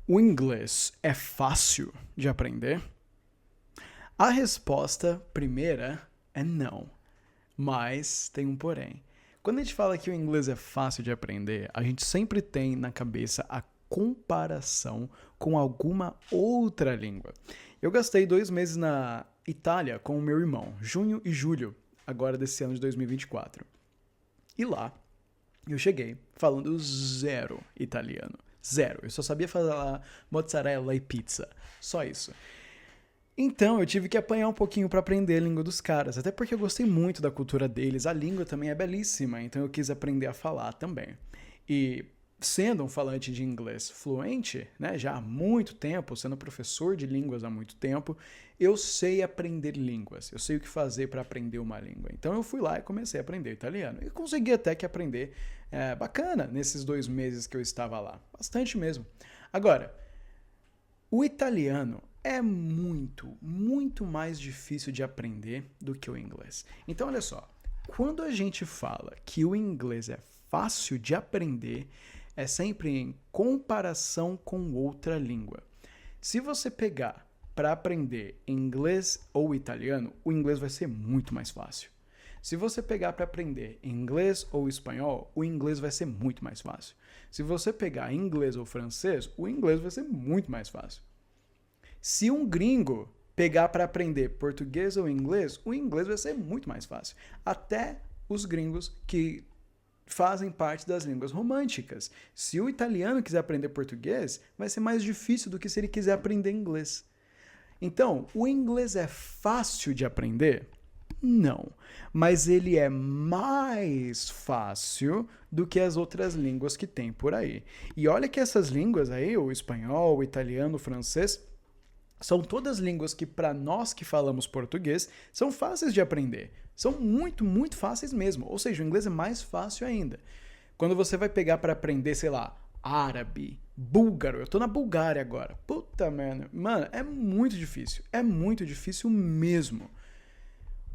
O inglês é fácil de aprender? A resposta primeira é não, mas tem um porém. Quando a gente fala que o inglês é fácil de aprender, a gente sempre tem na cabeça a comparação com alguma outra língua. Eu gastei 2 meses na Itália com o meu irmão, junho e julho, agora desse ano de 2024. E lá, eu cheguei falando zero italiano. Zero. Eu só sabia falar mozzarella e pizza. Só isso. Então, eu tive que apanhar um pouquinho para aprender a língua dos caras, até porque eu gostei muito da cultura deles. A língua também é belíssima, então eu quis aprender a falar também. E sendo um falante de inglês fluente, né, já há muito tempo, sendo professor de línguas há muito tempo, eu sei aprender línguas. Eu sei o que fazer para aprender uma língua. Então eu fui lá e comecei a aprender italiano. E consegui até que aprender bacana nesses 2 meses que eu estava lá. Bastante mesmo. Agora, o italiano é muito, muito mais difícil de aprender do que o inglês. Então, olha só, quando a gente fala que o inglês é fácil de aprender, é sempre em comparação com outra língua. Se você pegar para aprender inglês ou italiano, o inglês vai ser muito mais fácil. Se você pegar para aprender inglês ou espanhol, o inglês vai ser muito mais fácil. Se você pegar inglês ou francês, o inglês vai ser muito mais fácil. Se um gringo pegar para aprender português ou inglês, o inglês vai ser muito mais fácil. Até os gringos que fazem parte das línguas românticas. Se o italiano quiser aprender português, vai ser mais difícil do que se ele quiser aprender inglês. Então, o inglês é fácil de aprender? Não, mas ele é mais fácil do que as outras línguas que tem por aí. E olha que essas línguas aí, o espanhol, o italiano, o francês, são todas línguas que, para nós que falamos português, são fáceis de aprender. São muito, muito fáceis mesmo. Ou seja, o inglês é mais fácil ainda. Quando você vai pegar para aprender, sei lá, árabe, búlgaro. Eu tô na Bulgária agora. Puta merda. Mano, é muito difícil. É muito difícil mesmo.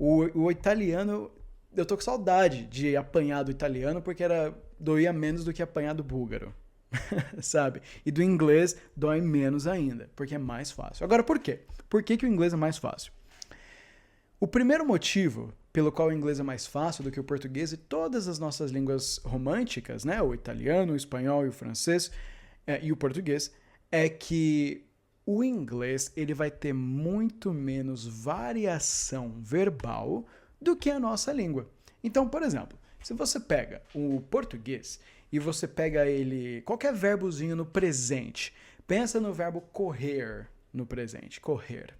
O italiano, eu tô com saudade de apanhar do italiano porque doía menos do que apanhar do búlgaro. Sabe? E do inglês dói menos ainda, porque é mais fácil. Agora, por quê? Por que o inglês é mais fácil? O primeiro motivo pelo qual o inglês é mais fácil do que o português e todas as nossas línguas românticas, né? O italiano, o espanhol e o francês e o português, é que o inglês ele vai ter muito menos variação verbal do que a nossa língua. Então, por exemplo, se você pega o português e você pega ele, qualquer verbozinho no presente, pensa no verbo correr no presente, correr.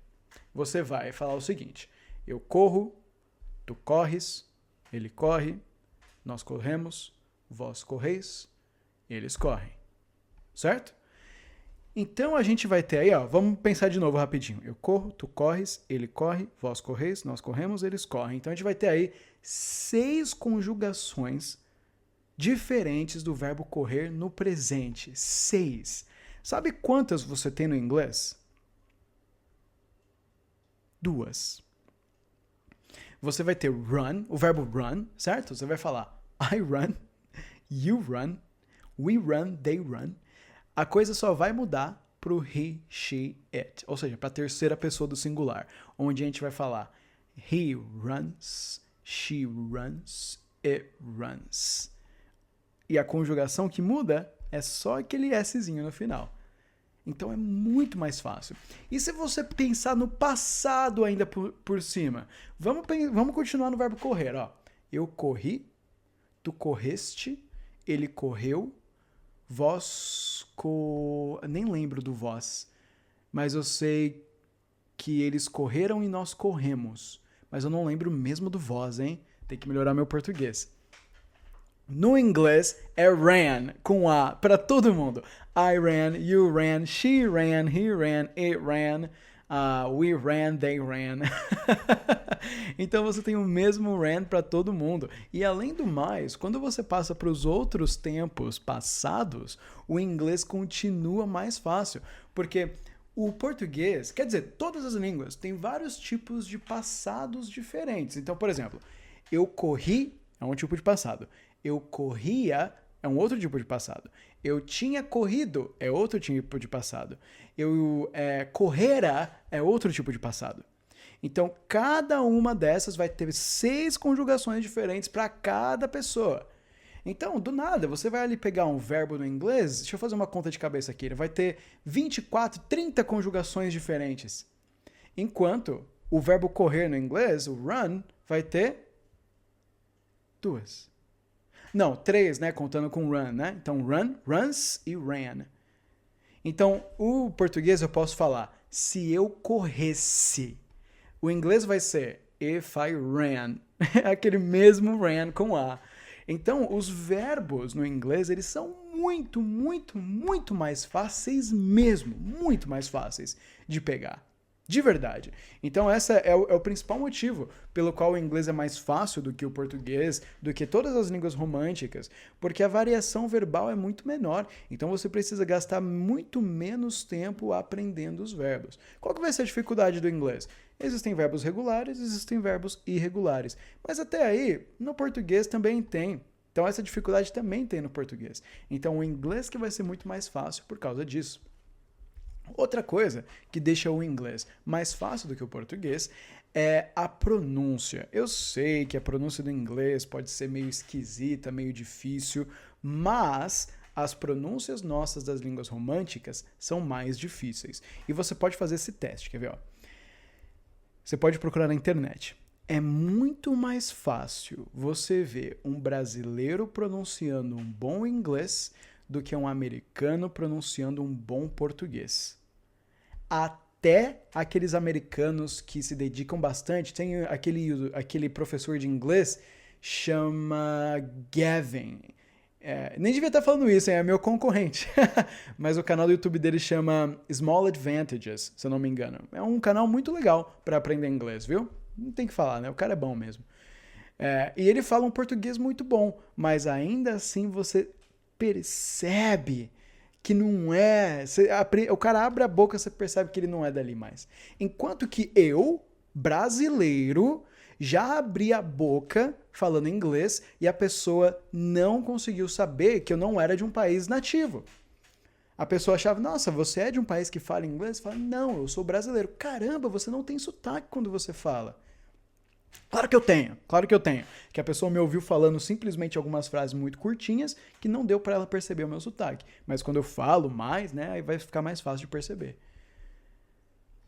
Você vai falar o seguinte: eu corro, tu corres, ele corre, nós corremos, vós correis, eles correm. Certo? Então a gente vai ter aí, ó, vamos pensar de novo rapidinho. Eu corro, tu corres, ele corre, vós correis, nós corremos, eles correm. Então a gente vai ter aí 6 conjugações diferentes do verbo correr no presente. 6. Sabe quantas você tem no inglês? 2. Você vai ter run, o verbo run, certo? Você vai falar I run, you run, we run, they run. A coisa só vai mudar pro he, she, it. Ou seja, para a terceira pessoa do singular. Onde a gente vai falar he runs, she runs, it runs. E a conjugação que muda é só aquele Szinho no final. Então é muito mais fácil. E se você pensar no passado ainda por cima? Vamos continuar no verbo correr. Ó. Eu corri, tu correste, ele correu, nem lembro do vós, mas eu sei que eles correram e nós corremos. Mas eu não lembro mesmo do vós, hein? Tem que melhorar meu português. No inglês é ran, com A, para todo mundo. I ran, you ran, she ran, he ran, it ran, we ran, they ran. Então você tem o mesmo ran para todo mundo. E além do mais, quando você passa para os outros tempos passados, o inglês continua mais fácil. Porque o português, quer dizer, todas as línguas têm vários tipos de passados diferentes. Então, por exemplo, eu corri é um tipo de passado. Eu corria é um outro tipo de passado. Eu tinha corrido é outro tipo de passado. Eu correra é outro tipo de passado. Então, cada uma dessas vai ter 6 conjugações diferentes para cada pessoa. Então, do nada, você vai ali pegar um verbo no inglês, deixa eu fazer uma conta de cabeça aqui, ele vai ter 24, 30 conjugações diferentes. Enquanto o verbo correr no inglês, o run, vai ter 2. Não, 3, né? Contando com run, né? Então, run, runs e ran. Então, o português eu posso falar, se eu corresse. O inglês vai ser if I ran. Aquele mesmo ran com A. Então, os verbos no inglês, eles são muito, muito, muito mais fáceis mesmo. Muito mais fáceis de pegar. De verdade. Então, esse é o principal motivo pelo qual o inglês é mais fácil do que o português, do que todas as línguas românticas, porque a variação verbal é muito menor. Então, você precisa gastar muito menos tempo aprendendo os verbos. Qual que vai ser a dificuldade do inglês? Existem verbos regulares, existem verbos irregulares. Mas até aí, no português também tem. Então, essa dificuldade também tem no português. Então, o inglês que vai ser muito mais fácil por causa disso. Outra coisa que deixa o inglês mais fácil do que o português é a pronúncia. Eu sei que a pronúncia do inglês pode ser meio esquisita, meio difícil, mas as pronúncias nossas das línguas românticas são mais difíceis. E você pode fazer esse teste, quer ver? Ó? Você pode procurar na internet. É muito mais fácil você ver um brasileiro pronunciando um bom inglês do que um americano pronunciando um bom português. Até aqueles americanos que se dedicam bastante, tem aquele professor de inglês, chama Gavin. Nem devia estar falando isso, é meu concorrente. Mas o canal do YouTube dele chama Small Advantages, se eu não me engano. É um canal muito legal para aprender inglês, viu? Não tem que falar, né? O cara é bom mesmo. E ele fala um português muito bom, mas ainda assim você percebe que não é. O cara abre a boca, você percebe que ele não é dali mais. Enquanto que eu, brasileiro, já abri a boca falando inglês e a pessoa não conseguiu saber que eu não era de um país nativo. A pessoa achava, nossa, você é de um país que fala inglês? Fala, não, eu sou brasileiro. Caramba, você não tem sotaque quando você fala. Claro que eu tenho, claro que eu tenho. Que a pessoa me ouviu falando simplesmente algumas frases muito curtinhas que não deu para ela perceber o meu sotaque. Mas quando eu falo mais, né, aí vai ficar mais fácil de perceber.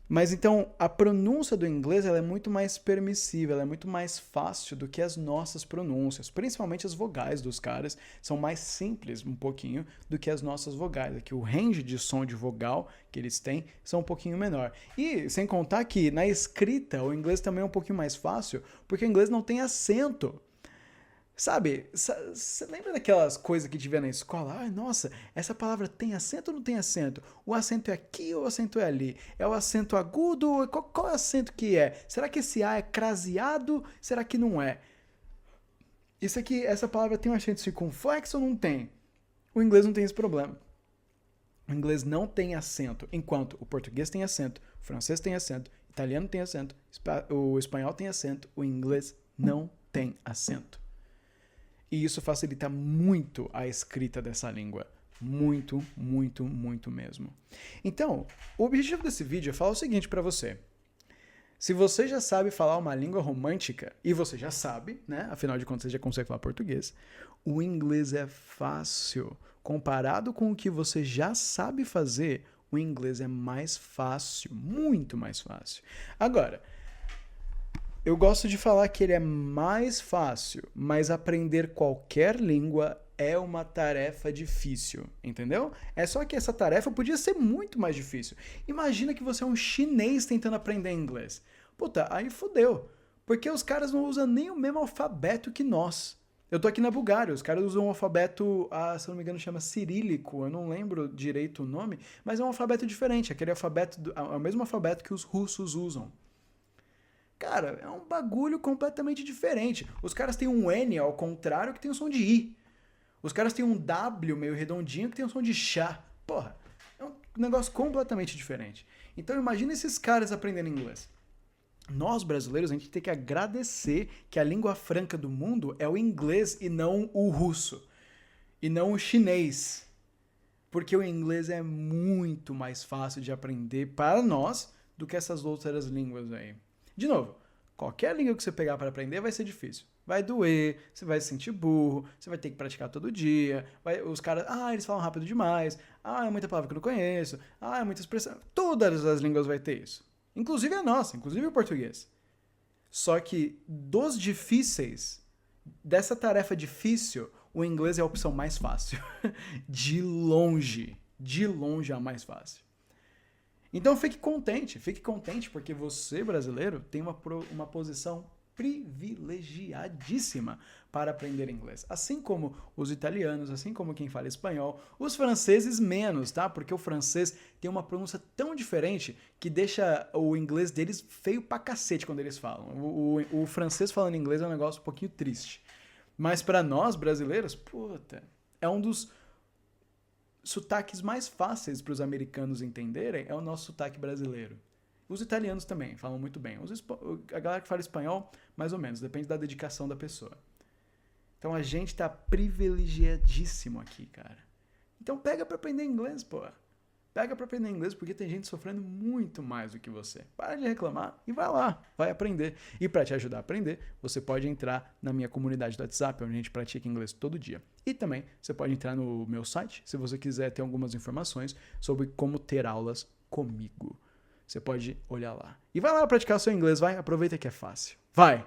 Mas então, a pronúncia do inglês ela é muito mais permissível, ela é muito mais fácil do que as nossas pronúncias. Principalmente as vogais dos caras são mais simples um pouquinho do que as nossas vogais. Aqui o range de som de vogal que eles têm são um pouquinho menor. E sem contar que na escrita o inglês também é um pouquinho mais fácil, porque o inglês não tem acento. Sabe, você lembra daquelas coisas que tiver na escola? Ai, nossa, essa palavra tem acento ou não tem acento? O acento é aqui ou o acento é ali? É o acento agudo? Qual é o acento que é? Será que esse A é craseado? Será que não é? Isso aqui, essa palavra tem um acento circunflexo ou não tem? O inglês não tem esse problema. O inglês não tem acento, enquanto o português tem acento, o francês tem acento, o italiano tem acento, o espanhol tem acento, o inglês não tem acento. E isso facilita muito a escrita dessa língua. Muito, muito, muito mesmo. Então, o objetivo desse vídeo é falar o seguinte para você. Se você já sabe falar uma língua romântica, e você já sabe, né? Afinal de contas, você já consegue falar português, o inglês é fácil. Comparado com o que você já sabe fazer, o inglês é mais fácil, muito mais fácil. Agora, eu gosto de falar que ele é mais fácil, mas aprender qualquer língua é uma tarefa difícil, entendeu? É só que essa tarefa podia ser muito mais difícil. Imagina que você é um chinês tentando aprender inglês. Puta, aí fodeu. Porque os caras não usam nem o mesmo alfabeto que nós. Eu tô aqui na Bulgária, os caras usam um alfabeto, se eu não me engano, chama cirílico, eu não lembro direito o nome, mas é um alfabeto diferente, aquele alfabeto, é o mesmo alfabeto que os russos usam. Cara, é um bagulho completamente diferente. Os caras têm um N ao contrário que tem o som de I. Os caras têm um W meio redondinho que tem o som de chá. Porra, é um negócio completamente diferente. Então imagina esses caras aprendendo inglês. Nós, brasileiros, a gente tem que agradecer que a língua franca do mundo é o inglês e não o russo. E não o chinês. Porque o inglês é muito mais fácil de aprender para nós do que essas outras línguas aí. De novo, qualquer língua que você pegar para aprender vai ser difícil. Vai doer, você vai se sentir burro, você vai ter que praticar todo dia. Os caras, eles falam rápido demais. É muita palavra que eu não conheço. É muita expressão. Todas as línguas vai ter isso. Inclusive a nossa, inclusive o português. Só que dos difíceis, dessa tarefa difícil, o inglês é a opção mais fácil. De longe a mais fácil. Então fique contente porque você, brasileiro, tem uma posição privilegiadíssima para aprender inglês. Assim como os italianos, assim como quem fala espanhol, os franceses menos, tá? Porque o francês tem uma pronúncia tão diferente que deixa o inglês deles feio pra cacete quando eles falam. O francês falando inglês é um negócio um pouquinho triste. Mas para nós, brasileiros, puta, é um dos sotaques mais fáceis para os americanos entenderem, é o nosso sotaque brasileiro. Os italianos também falam muito bem. A galera que fala espanhol, mais ou menos, depende da dedicação da pessoa. Então a gente tá privilegiadíssimo aqui, cara. Então pega pra aprender inglês, pô. Pega pra aprender inglês porque tem gente sofrendo muito mais do que você. Para de reclamar e vai lá, vai aprender. E para te ajudar a aprender, você pode entrar na minha comunidade do WhatsApp, onde a gente pratica inglês todo dia. E também você pode entrar no meu site, se você quiser ter algumas informações sobre como ter aulas comigo. Você pode olhar lá. E vai lá praticar seu inglês, vai. Aproveita que é fácil. Vai!